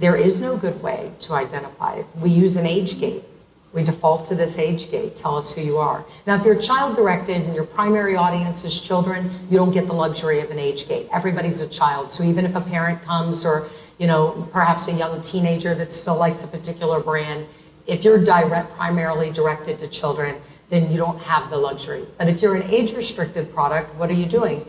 there is no good way to identify it. We use an age gate. We default to this age gate, tell us who you are. Now, if you're child-directed and your primary audience is children, you don't get the luxury of an age gate. Everybody's a child, so even if a parent comes or, you know, perhaps a young teenager that still likes a particular brand, if you're primarily directed to children, then you don't have the luxury. But if you're an age-restricted product, what are you doing?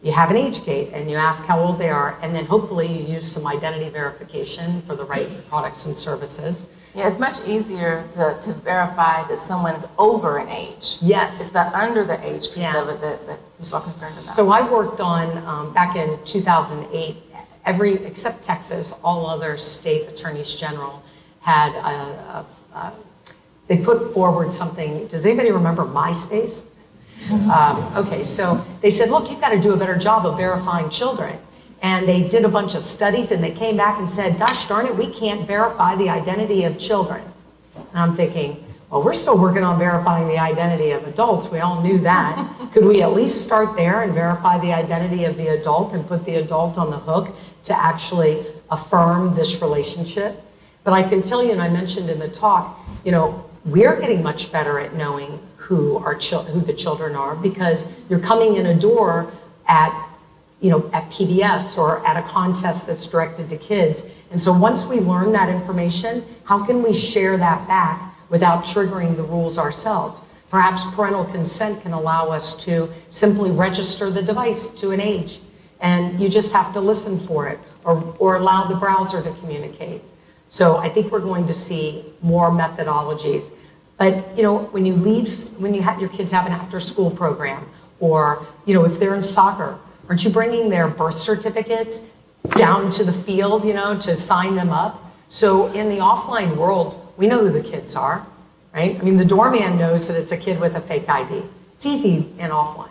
You have an age gate and you ask how old they are, and then hopefully you use some identity verification for the right products and services. Yeah, it's much easier to verify that someone is over an age. Yes. It's the under the age piece of it that people are concerned about. So I worked on, back in 2008, except Texas, all other state attorneys general had they put forward something. Does anybody remember MySpace? Okay, so they said, look, you've got to do a better job of verifying children. And they did a bunch of studies and they came back and said, gosh darn it, we can't verify the identity of children. And I'm thinking, well, we're still working on verifying the identity of adults. We all knew that. Could we at least start there and verify the identity of the adult and put the adult on the hook to actually affirm this relationship? But I can tell you, and I mentioned in the talk, you know, we're getting much better at knowing who the children are, because you're coming in a door at PBS or at a contest that's directed to kids. And so once we learn that information, how can we share that back without triggering the rules ourselves? Perhaps parental consent can allow us to simply register the device to an age, and you just have to listen for it, or allow the browser to communicate. So I think we're going to see more methodologies. But you know, when your kids have an after-school program, or you know, if they're in soccer, aren't you bringing their birth certificates down to the field, you know, to sign them up? So in the offline world, we know who the kids are, right? I mean, the doorman knows that it's a kid with a fake ID. It's easy in offline.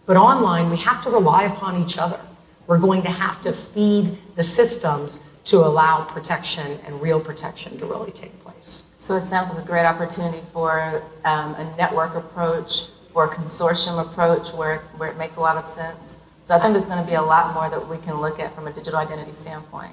But online, we have to rely upon each other. We're going to have to feed the systems to allow protection and real protection to really take place. So it sounds like a great opportunity for a network approach, for a consortium approach where it makes a lot of sense. So I think there's going to be a lot more that we can look at from a digital identity standpoint.